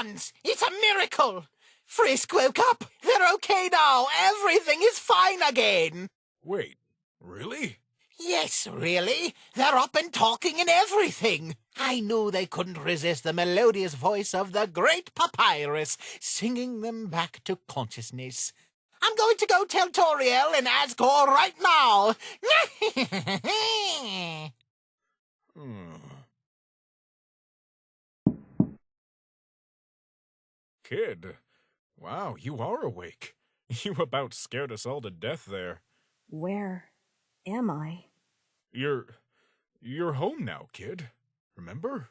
ones! It's a miracle! Frisk woke up! They're okay now! Everything is fine again! Wait, really? Yes, really. They're up and talking and everything. I knew they couldn't resist the melodious voice of the great Papyrus singing them back to consciousness. I'm going to go tell Toriel and Asgore right now. Kid, wow, you are awake. You about scared us all to death there. Where am I? You're home now, kid. Remember?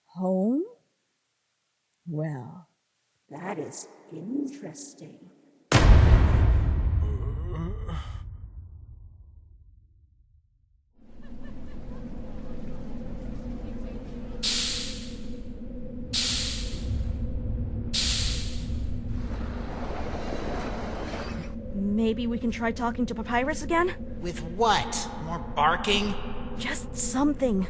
Home? Well, that is interesting. Maybe we can try talking to Papyrus again? With what? More barking? Just something.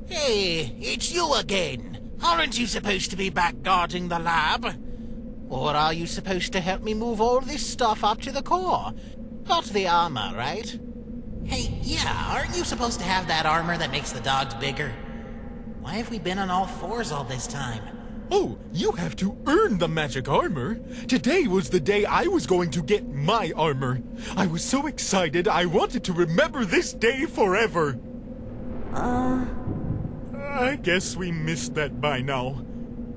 Hey, it's you again. Aren't you supposed to be back guarding the lab? Or are you supposed to help me move all this stuff up to the core? Not the armor, right? Hey, yeah, aren't you supposed to have that armor that makes the dogs bigger? Why have we been on all fours all this time? Oh, you have to earn the magic armor. Today was the day I was going to get my armor. I was so excited I wanted to remember this day forever. I guess we missed that by now.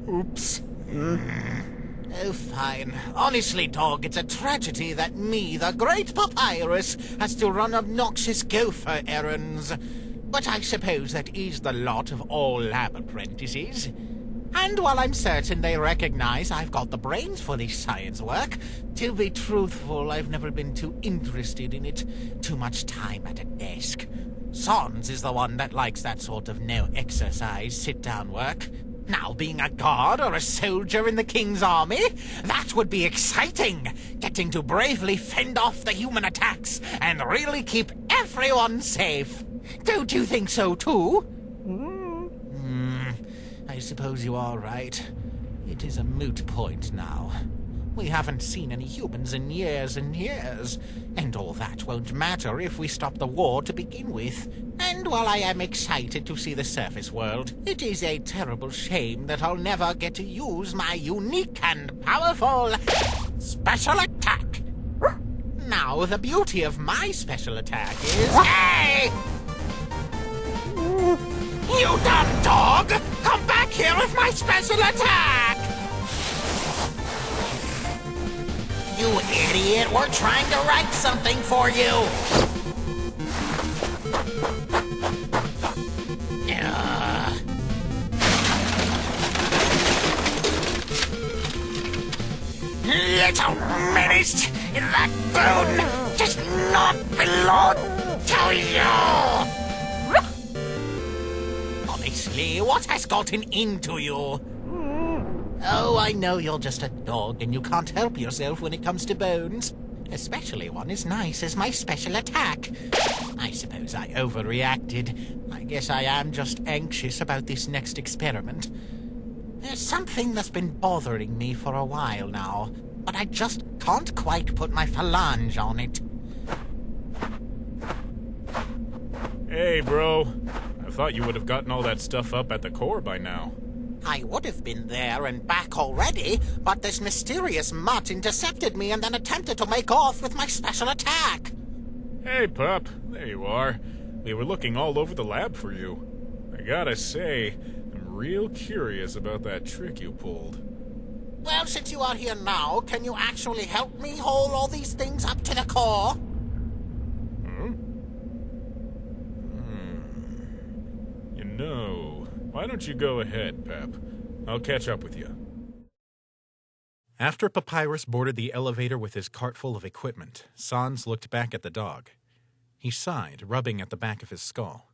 Oops. Oh, fine. Honestly, dog, it's a tragedy that me, the great Papyrus, has to run obnoxious gopher errands. But I suppose that is the lot of all lab apprentices. And while I'm certain they recognize I've got the brains for this science work, to be truthful, I've never been too interested in it. Too much time at a desk. Sans is the one that likes that sort of no-exercise, sit-down work. Now, being a guard or a soldier in the King's army, that would be exciting! Getting to bravely fend off the human attacks and really keep everyone safe. Don't you think so, too? I suppose you are right. It is a moot point now. We haven't seen any humans in years and years, and all that won't matter if we stop the war to begin with. And while I am excited to see the surface world, it is a terrible shame that I'll never get to use my unique and powerful special attack. Now, the beauty of my special attack is... Hey! You dumb dog! Come back here with my special attack! You idiot! We're trying to write something for you! Little menace! That bone does not belong to you! Honestly, what has gotten into you? Oh, I know you're just a dog and you can't help yourself when it comes to bones. Especially one as nice as my special attack. I suppose I overreacted. I guess I am just anxious about this next experiment. There's something that's been bothering me for a while now, but I just can't quite put my phalange on it. Hey, bro. I thought you would have gotten all that stuff up at the core by now. I would have been there and back already, but this mysterious mutt intercepted me and then attempted to make off with my special attack. Hey, pup. There you are. We were looking all over the lab for you. I gotta say, I'm real curious about that trick you pulled. Well, since you are here now, can you actually help me haul all these things up to the core? No. Why don't you go ahead, Pep? I'll catch up with you. After Papyrus boarded the elevator with his cart full of equipment, Sans looked back at the dog. He sighed, rubbing at the back of his skull.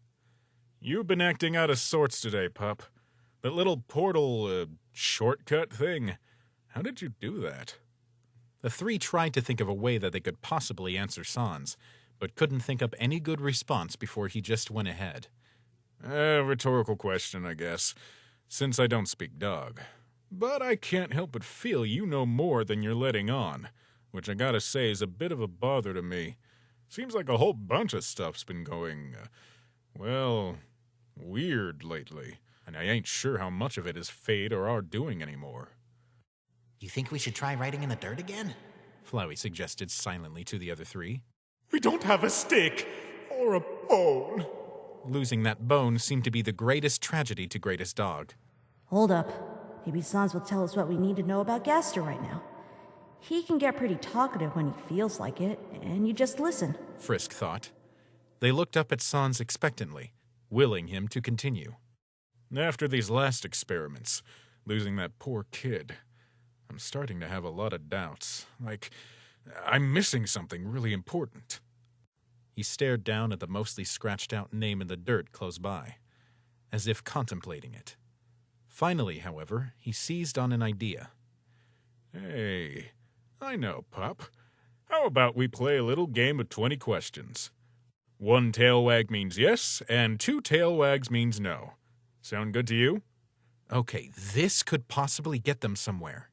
You've been acting out of sorts today, pup. That little portal, shortcut thing. How did you do that? The three tried to think of a way that they could possibly answer Sans, but couldn't think up any good response before he just went ahead. Rhetorical question, I guess. since I don't speak dog. But I can't help but feel you know more than you're letting on, which I gotta say is a bit of a bother to me. Seems like a whole bunch of stuff's been going, weird lately, and I ain't sure how much of it is fate or our doing anymore. You think we should try writing in the dirt again? Flowey suggested silently to the other three. We don't have a stick or a bone. Losing that bone seemed to be the greatest tragedy to Greatest Dog. Hold up. Maybe Sans will tell us what we need to know about Gaster right now. He can get pretty talkative when he feels like it, and you just listen. Frisk thought. They looked up at Sans expectantly, willing him to continue. After these last experiments, losing that poor kid, I'm starting to have a lot of doubts. Like, I'm missing something really important. He stared down at the mostly scratched-out name in the dirt close by, as if contemplating it. Finally, however, he seized on an idea. Hey, I know, pup. How about we play a little game of 20 questions? 1 tail wag means yes, and 2 tail wags means no. Sound good to you? Okay, this could possibly get them somewhere.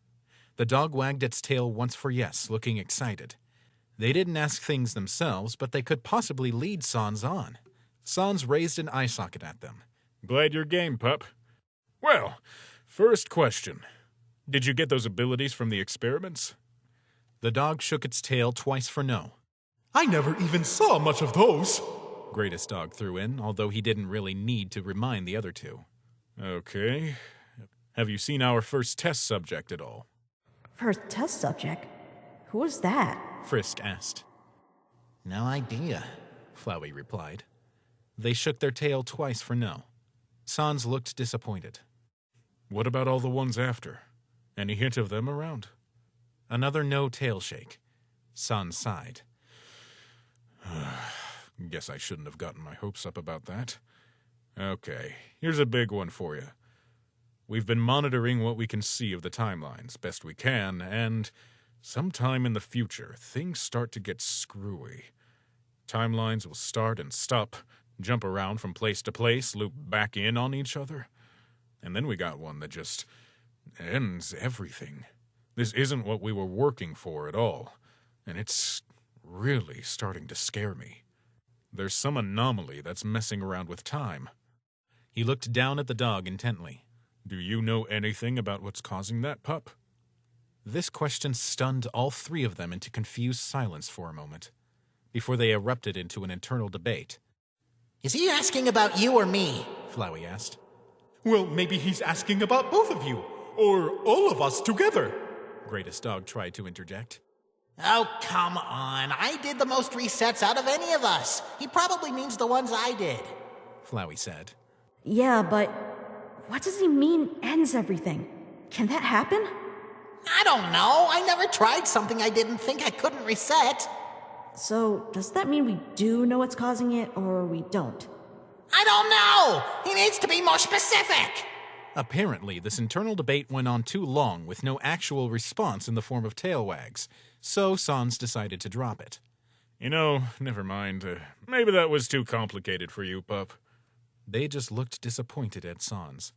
The dog wagged its tail once for yes, looking excited. They didn't ask things themselves, but they could possibly lead Sans on. Sans raised an eye socket at them. Glad you're game, pup. Well, first question. Did you get those abilities from the experiments? The dog shook its tail twice for no. I never even saw much of those. Greatest Dog threw in, although he didn't really need to remind the other two. Okay. Have you seen our first test subject at all? First test subject? Who was that? Frisk asked. No idea, Flowey replied. They shook their tail twice for no. Sans looked disappointed. What about all the ones after? Any hint of them around? Another no tail shake. Sans sighed. Guess I shouldn't have gotten my hopes up about that. Okay, here's a big one for you. We've been monitoring what we can see of the timelines, best we can, and sometime in the future, things start to get screwy. Timelines will start and stop, jump around from place to place, loop back in on each other. And then we got one that just ends everything. This isn't what we were working for at all, and it's really starting to scare me. There's some anomaly that's messing around with time. He looked down at the dog intently. Do you know anything about what's causing that, pup? This question stunned all three of them into confused silence for a moment, before they erupted into an internal debate. Is he asking about you or me? Flowey asked. Well, maybe he's asking about both of you, or all of us together. Greatest Dog tried to interject. Oh, come on. I did the most resets out of any of us. He probably means the ones I did. Flowey said. Yeah, but what does he mean ends everything? Can that happen? I don't know. I never tried something I didn't think I couldn't reset. So, does that mean we do know what's causing it, or we don't? I don't know! He needs to be more specific! Apparently, this internal debate went on too long with no actual response in the form of tail wags, so Sans decided to drop it. You know, never mind. Maybe that was too complicated for you, pup. They just looked disappointed at Sans.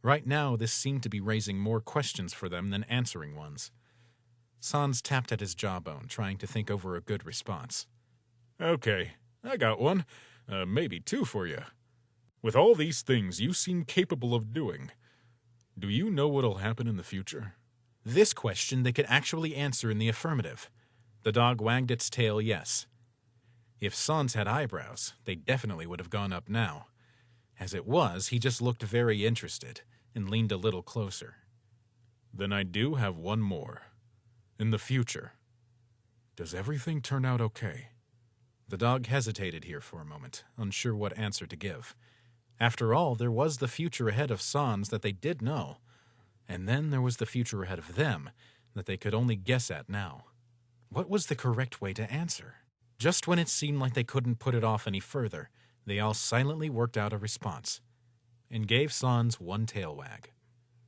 Right now, this seemed to be raising more questions for them than answering ones. Sans tapped at his jawbone, trying to think over a good response. Okay, I got one. Maybe 2 for you. With all these things you seem capable of doing, do you know what'll happen in the future? This question they could actually answer in the affirmative. The dog wagged its tail yes. If Sans had eyebrows, they definitely would have gone up now. As it was, he just looked very interested and leaned a little closer. Then I do have one more. In the future, does everything turn out okay? The dog hesitated here for a moment, unsure what answer to give. After all, there was the future ahead of Sans that they did know, and then there was the future ahead of them that they could only guess at now. What was the correct way to answer? Just when it seemed like they couldn't put it off any further, they all silently worked out a response, and gave Sans one tail wag.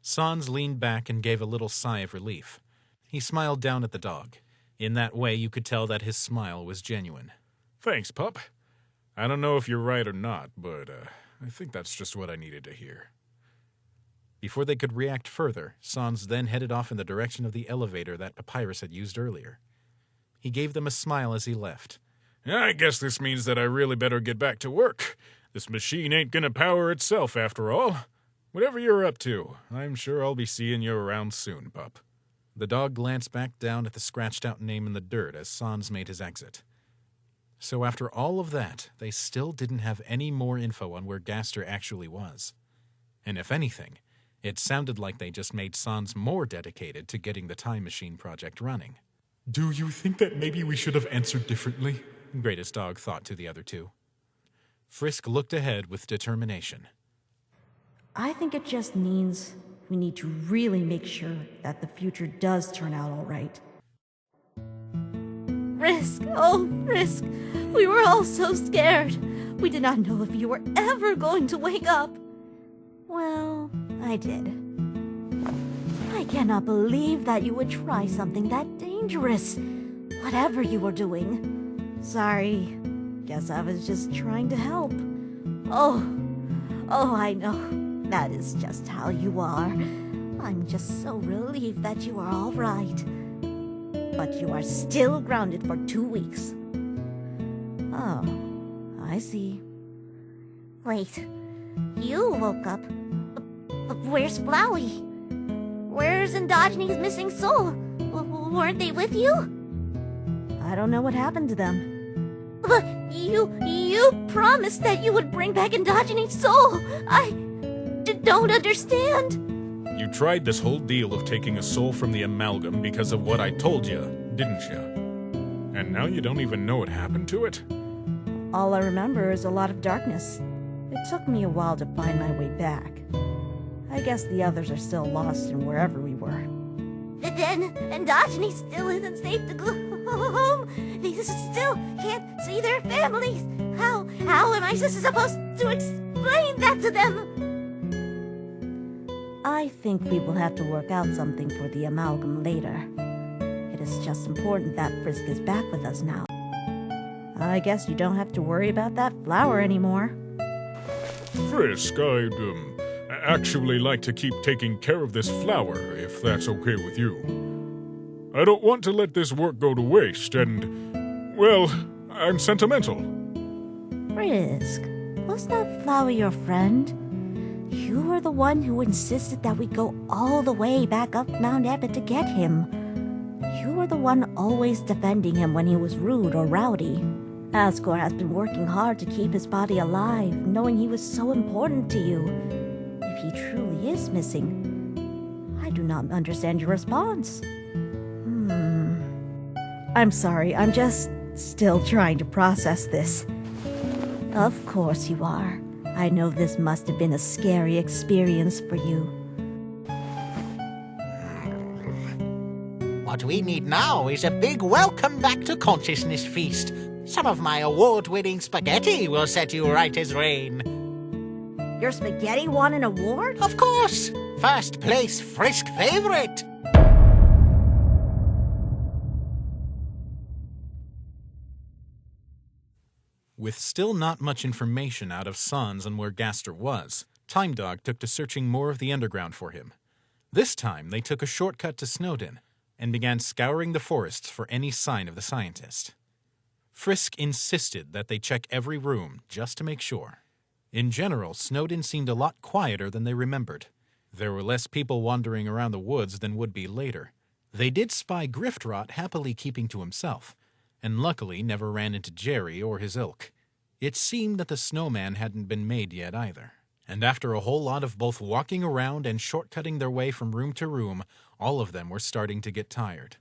Sans leaned back and gave a little sigh of relief. He smiled down at the dog. In that way, you could tell that his smile was genuine. Thanks, pup. I don't know if you're right or not, but I think that's just what I needed to hear. Before they could react further, Sans then headed off in the direction of the elevator that Papyrus had used earlier. He gave them a smile as he left. I guess this means that I really better get back to work. This machine ain't gonna power itself after all. Whatever you're up to, I'm sure I'll be seeing you around soon, pup. The dog glanced back down at the scratched-out name in the dirt as Sans made his exit. So after all of that, they still didn't have any more info on where Gaster actually was. And if anything, it sounded like they just made Sans more dedicated to getting the time machine project running. Do you think that maybe we should have answered differently? Greatest Dog thought to the other two. Frisk looked ahead with determination. I think it just means we need to really make sure that the future does turn out all right. Frisk, oh Frisk, we were all so scared. We did not know if you were ever going to wake up. Well, I did. I cannot believe that you would try something that dangerous, whatever you were doing. Sorry, guess I was just trying to help. Oh, I know. That is just how you are. I'm just so relieved that you are all right. But you are still grounded for 2 weeks. Oh, I see. Wait, you woke up. Where's Flowey? Where's Endogene's missing soul? Weren't they with you? I don't know what happened to them. But you promised that you would bring back Endogene's soul. I don't understand. You tried this whole deal of taking a soul from the amalgam because of what I told you, didn't you? And now you don't even know what happened to it? All I remember is a lot of darkness. It took me a while to find my way back. I guess the others are still lost in wherever we were. Then Endogeny still isn't safe to go home. They still can't see their families. How am I supposed to explain that to them? I think we will have to work out something for the amalgam later. It is just important that Frisk is back with us now. I guess you don't have to worry about that flower anymore. Frisk, I'd actually like to keep taking care of this flower, if that's okay with you. I don't want to let this work go to waste, and, well, I'm sentimental. Frisk, was that flower your friend? You were the one who insisted that we go all the way back up Mount Epic to get him. You were the one always defending him when he was rude or rowdy. Asgore has been working hard to keep his body alive, knowing he was so important to you. If he truly is missing, I do not understand your response. I'm sorry, I'm just still trying to process this. Of course you are. I know this must have been a scary experience for you. What we need now is a big welcome back to consciousness feast. Some of my award-winning spaghetti will set you right as rain. Your spaghetti won an award? Of course! First place Frisk favorite! With still not much information out of Sans on where Gaster was, Time Dog took to searching more of the underground for him. This time, they took a shortcut to Snowdin and began scouring the forests for any sign of the scientist. Frisk insisted that they check every room just to make sure. In general, Snowdin seemed a lot quieter than they remembered. There were less people wandering around the woods than would be later. They did spy Griftrot happily keeping to himself, and luckily never ran into Jerry or his ilk. It seemed that the snowman hadn't been made yet either. And after a whole lot of both walking around and shortcutting their way from room to room, all of them were starting to get tired.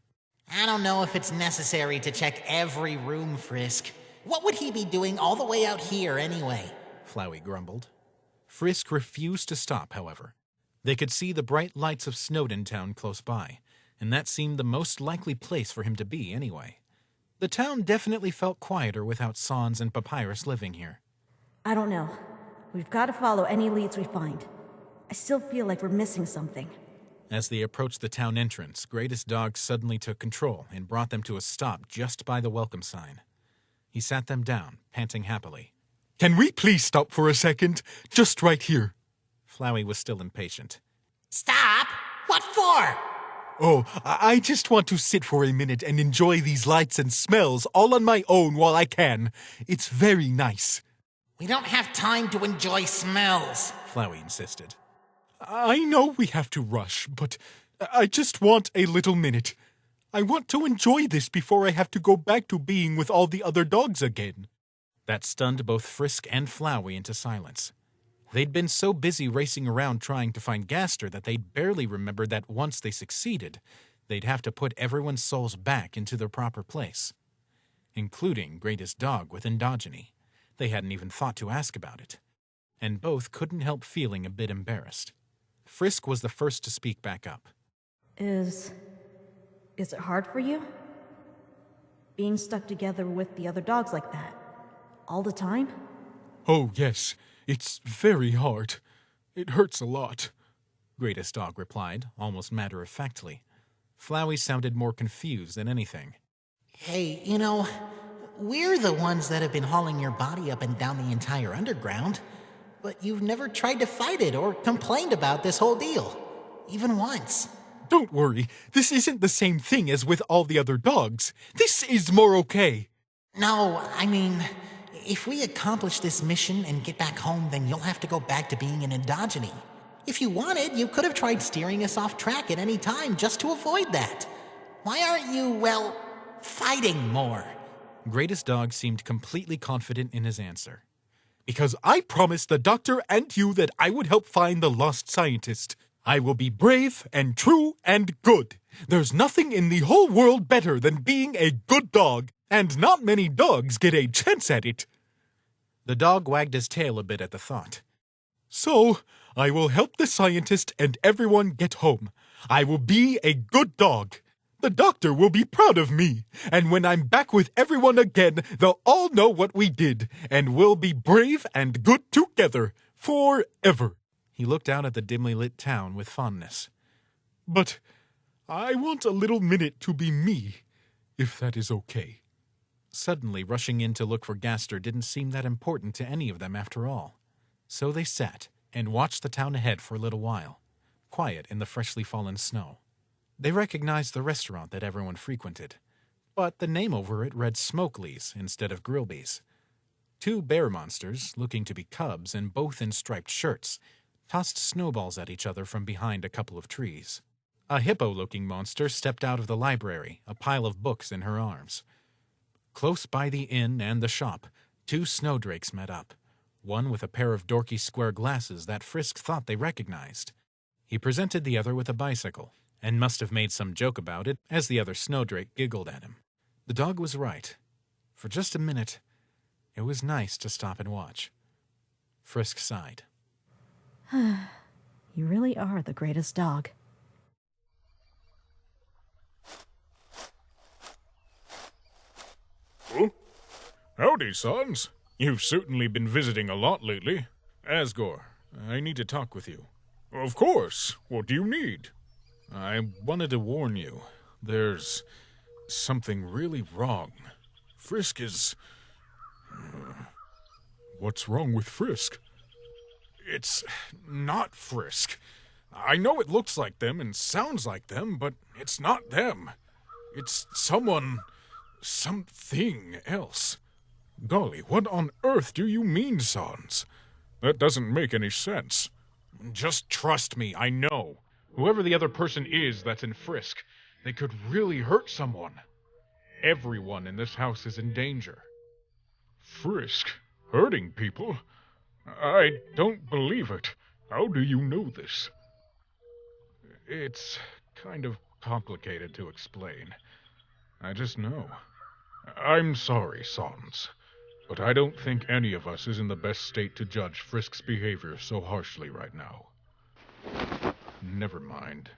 I don't know if it's necessary to check every room, Frisk. What would he be doing all the way out here anyway? Flowey grumbled. Frisk refused to stop, however. They could see the bright lights of Snowdin town close by, and that seemed the most likely place for him to be anyway. The town definitely felt quieter without Sans and Papyrus living here. I don't know. We've got to follow any leads we find. I still feel like we're missing something. As they approached the town entrance, Greatest Dog suddenly took control and brought them to a stop just by the welcome sign. He sat them down, panting happily. Can we please stop for a second? Just right here. Flowey was still impatient. Stop? What for? Oh, I just want to sit for a minute and enjoy these lights and smells all on my own while I can. It's very nice. We don't have time to enjoy smells, Flowey insisted. I know we have to rush, but I just want a little minute. I want to enjoy this before I have to go back to being with all the other dogs again. That stunned both Frisk and Flowey into silence. They'd been so busy racing around trying to find Gaster that they'd barely remembered that once they succeeded, they'd have to put everyone's souls back into their proper place, including Greatest Dog with Endogeny. They hadn't even thought to ask about it, and both couldn't help feeling a bit embarrassed. Frisk was the first to speak back up. Is it hard for you? Being stuck together with the other dogs like that? All the time? Oh, yes. It's very hard. It hurts a lot. Greatest Dog replied, almost matter-of-factly. Flowey sounded more confused than anything. Hey, we're the ones that have been hauling your body up and down the entire underground, but you've never tried to fight it or complained about this whole deal, even once. Don't worry, this isn't the same thing as with all the other dogs. This is more okay. No, I mean, if we accomplish this mission and get back home, then you'll have to go back to being an Endogeny. If you wanted, you could have tried steering us off track at any time just to avoid that. Why aren't you, fighting more? Greatest Dog seemed completely confident in his answer. Because I promised the doctor and you that I would help find the lost scientist. I will be brave and true and good. There's nothing in the whole world better than being a good dog, and not many dogs get a chance at it. The dog wagged his tail a bit at the thought. So, I will help the scientist and everyone get home. I will be a good dog. The doctor will be proud of me, and when I'm back with everyone again, they'll all know what we did, and we'll be brave and good together, forever. He looked out at the dimly lit town with fondness. But I want a little minute to be me, if that is okay. Suddenly, rushing in to look for Gaster didn't seem that important to any of them after all. So they sat and watched the town ahead for a little while, quiet in the freshly fallen snow. They recognized the restaurant that everyone frequented, but the name over it read Smokely's instead of Grillby's. Two bear monsters, looking to be cubs and both in striped shirts, tossed snowballs at each other from behind a couple of trees. A hippo-looking monster stepped out of the library, a pile of books in her arms. Close by the inn and the shop, two snowdrakes met up, one with a pair of dorky square glasses that Frisk thought they recognized. He presented the other with a bicycle, and must have made some joke about it as the other snowdrake giggled at him. The dog was right. For just a minute, it was nice to stop and watch. Frisk sighed. You really are the greatest dog. Oh? Howdy, sons. You've certainly been visiting a lot lately. Asgore, I need to talk with you. Of course. What do you need? I wanted to warn you. There's something really wrong. Frisk is... What's wrong with Frisk? It's not Frisk. I know it looks like them and sounds like them, but it's not them. It's something else. Golly, what on earth do you mean, Sans? That doesn't make any sense. Just trust me, I know. Whoever the other person is that's in Frisk, they could really hurt someone. Everyone in this house is in danger. Frisk? Hurting people? I don't believe it. How do you know this? It's kind of complicated to explain. I just know. I'm sorry, Sans, but I don't think any of us is in the best state to judge Frisk's behavior so harshly right now. Never mind.